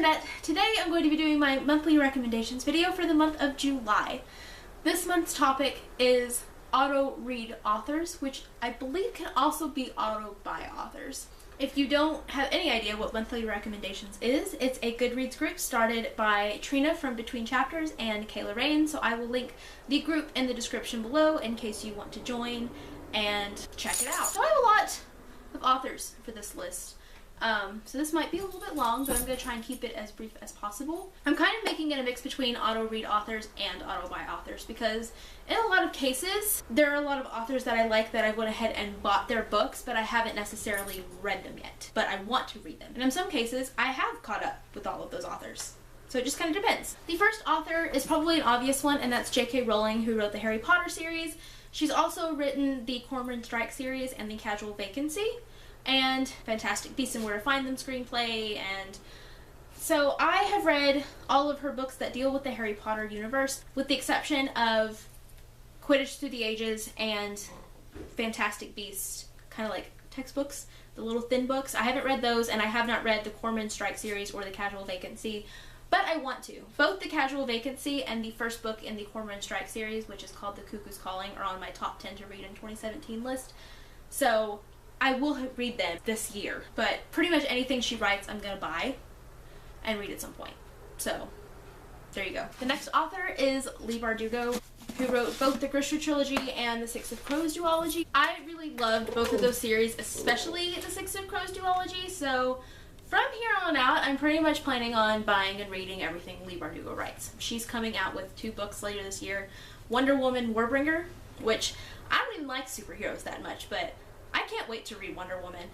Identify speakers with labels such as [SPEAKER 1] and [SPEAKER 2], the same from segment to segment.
[SPEAKER 1] Internet! Today I'm going to be doing my monthly recommendations video for the month of July. This month's topic is auto-read authors, which I believe can also be auto-buy authors. If you don't have any idea what monthly recommendations is, it's a Goodreads group started by Trina from Between Chapters and Kayla Rain, so I will link the group in the description below in case you want to join and check it out. So I have a lot of authors for this list. So this might be a little bit long, but I'm going to try and keep it as brief as possible. I'm kind of making it a mix between auto-read authors and auto-buy authors because in a lot of cases, there are a lot of authors that I like that I went ahead and bought their books, but I haven't necessarily read them yet. But I want to read them. And in some cases, I have caught up with all of those authors. So it just kind of depends. The first author is probably an obvious one, and that's J.K. Rowling, who wrote the Harry Potter series. She's also written the Cormoran Strike series and the Casual Vacancy, and Fantastic Beasts and Where to Find Them screenplay, and so I have read all of her books that deal with the Harry Potter universe, with the exception of Quidditch Through the Ages and Fantastic Beasts, kind of like textbooks, the little thin books. I haven't read those, and I have not read the Cormoran Strike series or the Casual Vacancy, but I want to. Both the Casual Vacancy and the first book in the Cormoran Strike series, which is called The Cuckoo's Calling, are on my top 10 to read in 2017 list, so I will read them this year, but pretty much anything she writes I'm gonna buy and read at some point. So there you go. The next author is Leigh Bardugo, who wrote both the Grisha trilogy and the Six of Crows duology. I really loved both of those series, especially the Six of Crows duology, so from here on out I'm pretty much planning on buying and reading everything Leigh Bardugo writes. She's coming out with 2 books later this year. Wonder Woman Warbringer, which I don't even like superheroes that much, but I can't wait to read Wonder Woman.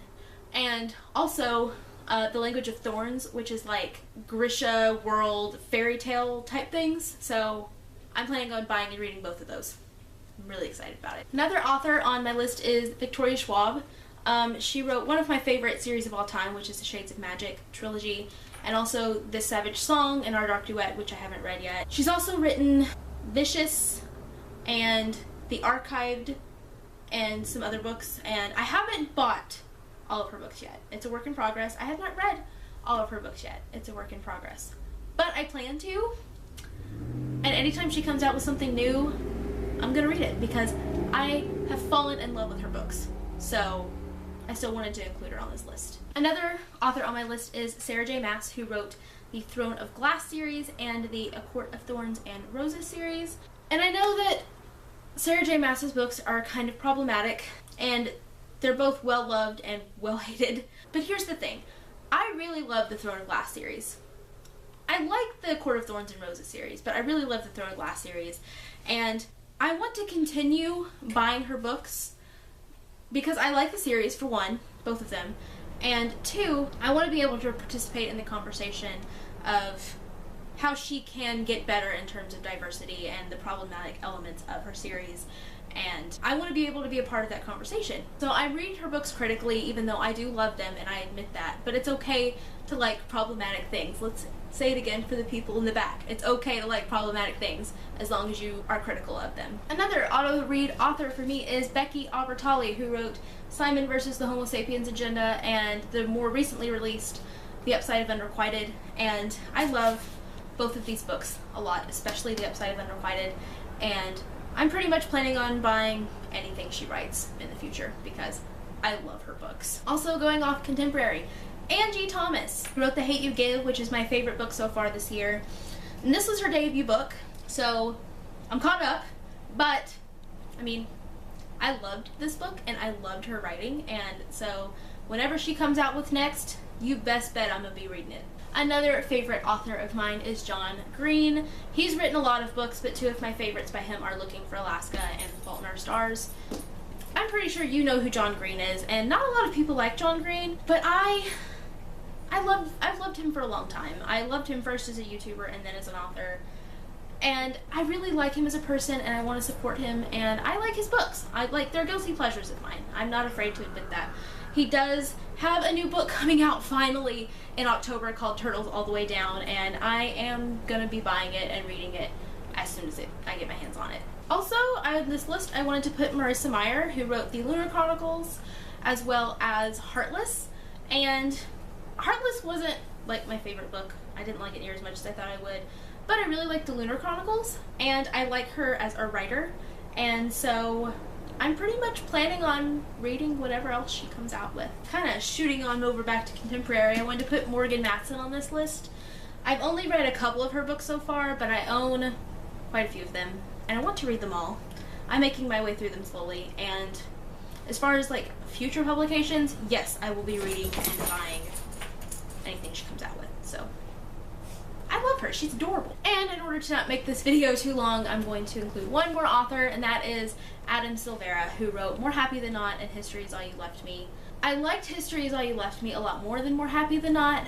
[SPEAKER 1] And also The Language of Thorns, which is like Grisha world fairy tale type things. So I'm planning on buying and reading both of those. I'm really excited about it. Another author on my list is Victoria Schwab. She wrote one of my favorite series of all time, which is the Shades of Magic trilogy, and also This Savage Song and Our Dark Duet, which I haven't read yet. She's also written Vicious and The Archived and some other books, and I haven't bought all of her books yet. It's a work in progress. I have not read all of her books yet. It's a work in progress. But I plan to, and anytime she comes out with something new, I'm gonna read it because I have fallen in love with her books. So I still wanted to include her on this list. Another author on my list is Sarah J. Maas, who wrote the Throne of Glass series and the A Court of Thorns and Roses series. And I know that Sarah J. Maas's books are kind of problematic, and they're both well-loved and well-hated. But here's the thing. I really love the Throne of Glass series. I like the Court of Thorns and Roses series, but I really love the Throne of Glass series. And I want to continue buying her books because I like the series, for one, both of them. And 2, I want to be able to participate in the conversation of how she can get better in terms of diversity and the problematic elements of her series, and I want to be able to be a part of that conversation. So I read her books critically, even though I do love them, and I admit that, but it's okay to like problematic things. Let's say it again for the people in the back. It's okay to like problematic things as long as you are critical of them. Another auto-read author for me is Becky Albertalli, who wrote Simon versus the Homo Sapiens Agenda and the more recently released The Upside of Unrequited, and I love both of these books a lot, especially The Upside of Unrequited, and I'm pretty much planning on buying anything she writes in the future because I love her books. Also going off contemporary, Angie Thomas, who wrote The Hate You Give, which is my favorite book so far this year. And this was her debut book, so I'm caught up, but I mean, I loved this book and I loved her writing, and so whenever she comes out with next, you best bet I'm gonna be reading it. Another favorite author of mine is John Green. He's written a lot of books, but 2 of my favorites by him are Looking for Alaska and Fault in Our Stars. I'm pretty sure you know who John Green is, and not a lot of people like John Green, but I've loved him for a long time. I loved him first as a YouTuber and then as an author, and I really like him as a person, and I want to support him, and I like his books. They're guilty pleasures of mine. I'm not afraid to admit that. He does have a new book coming out finally in October called Turtles All the Way Down, and I am gonna be buying it and reading it as soon as I get my hands on it. Also, on this list I wanted to put Marissa Meyer, who wrote the Lunar Chronicles, as well as Heartless, and Heartless wasn't like my favorite book I didn't like it near as much as I thought I would. But I really like the Lunar Chronicles, and I like her as a writer, and so I'm pretty much planning on reading whatever else she comes out with. Kind of shooting on over back to contemporary, I wanted to put Morgan Matson on this list. I've only read a couple of her books so far, but I own quite a few of them, and I want to read them all. I'm making my way through them slowly, and as far as like future publications, yes, I will be reading and buying anything she comes out with, so I love her. She's adorable. And in order to not make this video too long, I'm going to include one more author, and that is Adam Silvera, who wrote More Happy Than Not and History Is All You Left Me. I liked History Is All You Left Me a lot more than More Happy Than Not,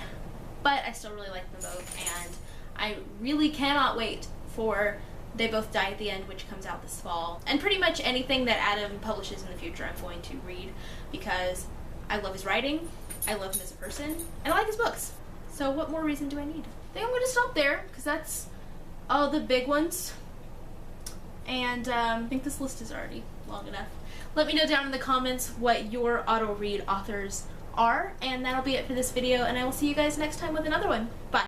[SPEAKER 1] but I still really like them both, and I really cannot wait for They Both Die at the End, which comes out this fall. And pretty much anything that Adam publishes in the future I'm going to read, because I love his writing, I love him as a person, and I like his books. So what more reason do I need? I think I'm going to stop there, because that's all the big ones. And I think this list is already long enough. Let me know down in the comments what your auto-read authors are, and that'll be it for this video, and I will see you guys next time with another one. Bye!